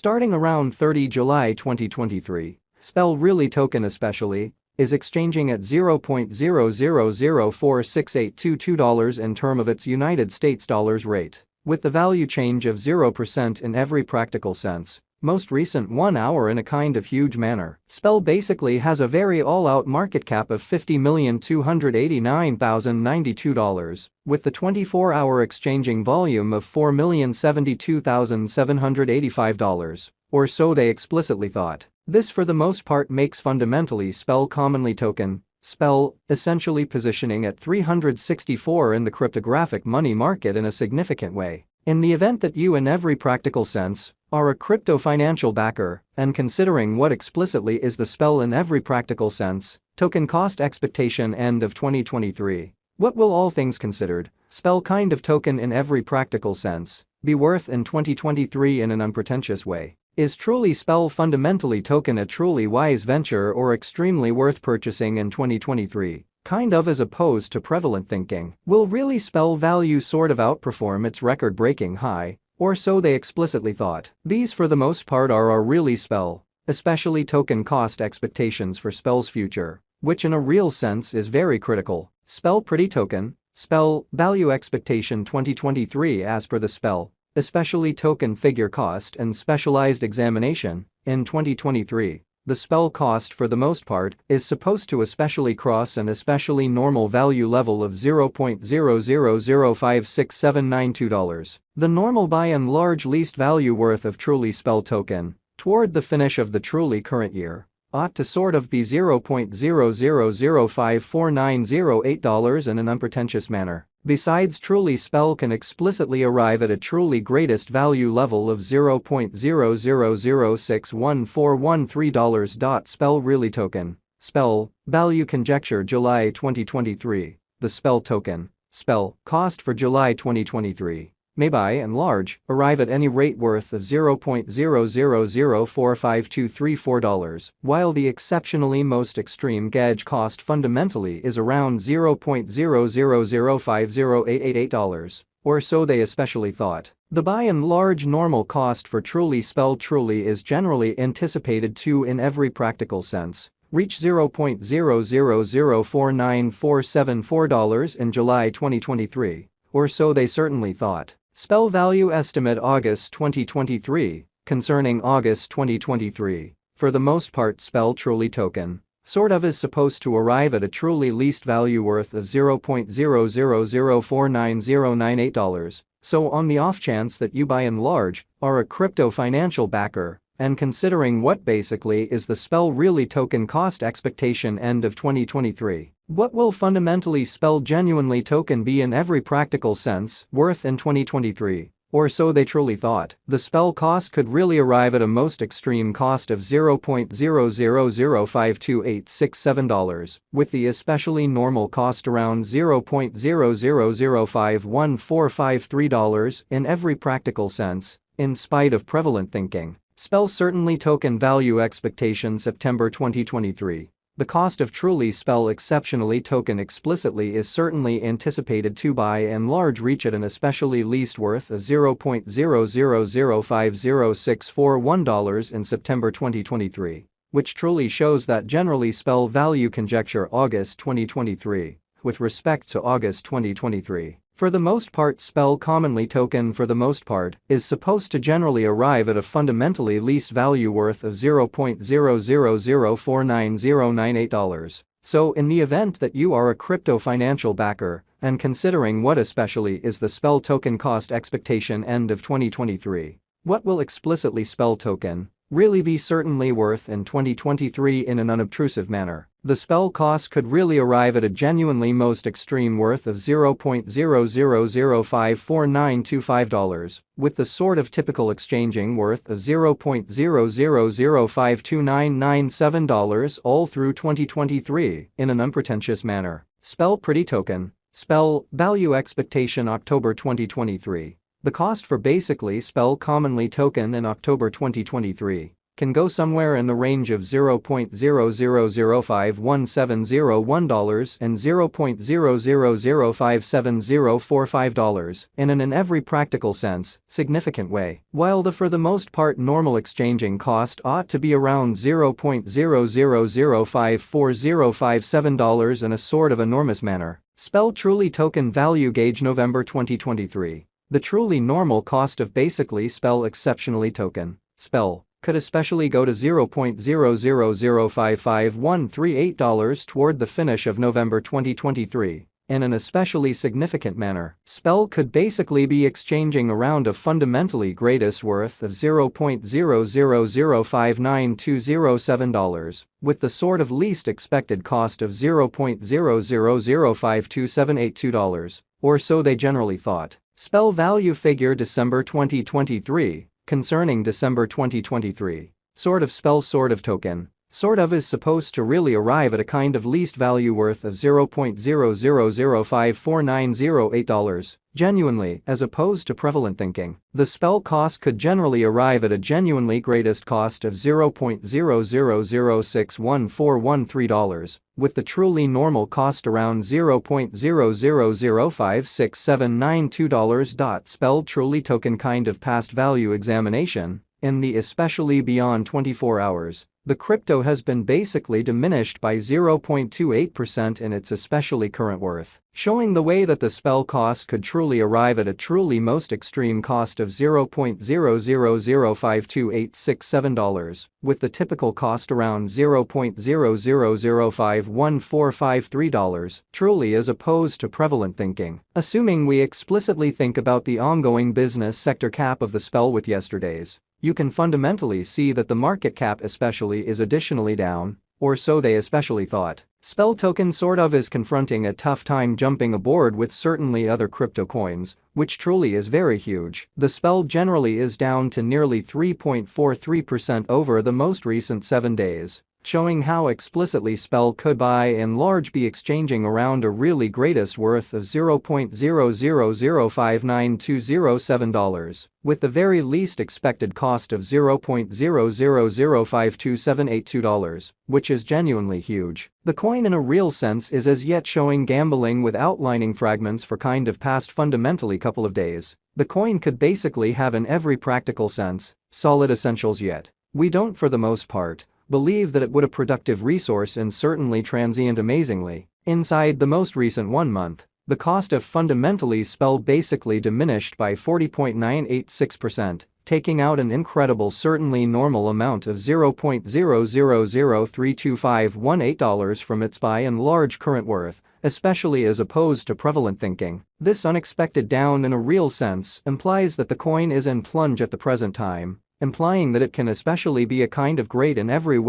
Starting around 30 July 2023, Spell Really token especially is exchanging at $0.00046822 in term of its United States dollars rate, with the value change of 0% in every practical sense. Most recent 1 hour in a kind of huge manner. Spell basically has a very all-out market cap of $50,289,092, with the 24-hour exchanging volume of $4,072,785, or so they explicitly thought. This for the most part makes fundamentally Spell commonly token, Spell, essentially positioning at 364 in the cryptographic money market in a significant way. In the event that you in every practical sense are a crypto financial backer, and considering what explicitly is the Spell in every practical sense, token cost expectation end of 2023, what will all things considered, Spell kind of token in every practical sense, be worth in 2023 in an unpretentious way? Is truly Spell fundamentally token a truly wise venture or extremely worth purchasing in 2023? Kind of as opposed to prevalent thinking. Will really Spell value sort of outperform its record-breaking high? Or so they explicitly thought. These for the most part are our really Spell, especially token cost expectations for Spell's future, which in a real sense is very critical. Spell pretty token, Spell value expectation 2023 as per the Spell, especially token figure cost and specialized examination, in 2023. The Spell cost for the most part is supposed to especially cross an especially normal value level of $0.00056792. The normal by and large least value worth of truly Spell token, toward the finish of the truly current year, ought to sort of be $0.00054908 in an unpretentious manner. Besides, truly Spell can explicitly arrive at a truly greatest value level of $0.00061413. Spell Really token, Spell value conjecture July 2023. The Spell token, Spell cost for July 2023 may by and large arrive at any rate worth of $0.00045234, while the exceptionally most extreme gauge cost fundamentally is around $0.00050888, or so they especially thought. The by and large normal cost for truly Spell truly is generally anticipated to in every practical sense reach $0.00049474 in July 2023, or so they certainly thought. Spell value estimate August 2023, concerning August 2023, for the most part Spell truly token, sort of is supposed to arrive at a truly least value worth of $0.00049098, so on the off chance that you by and large are a crypto financial backer, and considering what basically is the Spell Really token cost expectation end of 2023. What will fundamentally Spell genuinely token be in every practical sense worth in 2023, or so they truly thought? The Spell cost could really arrive at a most extreme cost of $0.00052867, with the especially normal cost around $0.00051453 in every practical sense, in spite of prevalent thinking. Spell certainly token value expectation September 2023. The cost of truly Spell exceptionally token explicitly is certainly anticipated to by and large reach at an especially least worth of $0.00050641 in September 2023, which truly shows that generally Spell value conjecture August 2023, with respect to August 2023. For the most part Spell commonly token for the most part is supposed to generally arrive at a fundamentally least value worth of $0.00049098. So in the event that you are a crypto financial backer, and considering what especially is the Spell token cost expectation end of 2023, what will explicitly Spell token really be certainly worth in 2023 in an unobtrusive manner? The Spell cost could really arrive at a genuinely most extreme worth of $0.00054925, with the sort of typical exchanging worth of $0.00052997 all through 2023 in an unpretentious manner. Spell Pretty token, Spell value expectation October 2023. The cost for basically Spell commonly token in October 2023 can go somewhere in the range of $0.0005170 and $0.0005745 and in every practical sense, significant way. While the for the most part normal exchanging cost ought to be around $0.0005457 in a sort of enormous manner. Spell Truly Token Value Gauge November 2023. The truly normal cost of basically Spell Exceptionally Token, Spell, could especially go to $0.0005538 toward the finish of November 2023. In an especially significant manner, Spell could basically be exchanging around a fundamentally greatest worth of $0.000592007, with the sort of least expected cost of $0.000527882, or so they generally thought. Spell Value Figure December 2023. Concerning December 2023. Sort of Spell Sort of Token. Sort of is supposed to really arrive at a kind of least value worth of $0.0005498, genuinely, as opposed to prevalent thinking. The spell cost could generally arrive at a genuinely greatest cost of $0.000614113, with the truly normal cost around $0.000567992. Spell Truly Token kind of past value examination. In the especially beyond 24 hours, the crypto has been basically diminished by 0.28% in its especially current worth, showing the way that the spell cost could truly arrive at a truly most extreme cost of $0.000528667, with the typical cost around $0.000514553, truly as opposed to prevalent thinking. Assuming we explicitly think about the ongoing business sector cap of the spell with yesterday's, you can fundamentally see that the market cap especially is additionally down, or so they especially thought. Spell Token sort of is confronting a tough time jumping aboard with certainly other crypto coins, which truly is very huge. The spell generally is down to nearly 3.43% over the most recent 7 days, showing how explicitly Spell could by and large be exchanging around a really greatest worth of $0.000592007, with the very least expected cost of $0.000527882, which is genuinely huge. The coin in a real sense is as yet showing gambling with outlining fragments for kind of past fundamentally couple of days. The coin could basically have in every practical sense, solid essentials yet. We don't for the most part believe that it would a productive resource and certainly transient amazingly. Inside the most recent 1 month, the cost of fundamentally Spell basically diminished by 40.986%, taking out an incredible certainly normal amount of $0.000325518 from its by and large current worth, especially as opposed to prevalent thinking. This unexpected down in a real sense implies that the coin is in plunge at the present time, implying that it can especially be a kind of great in every way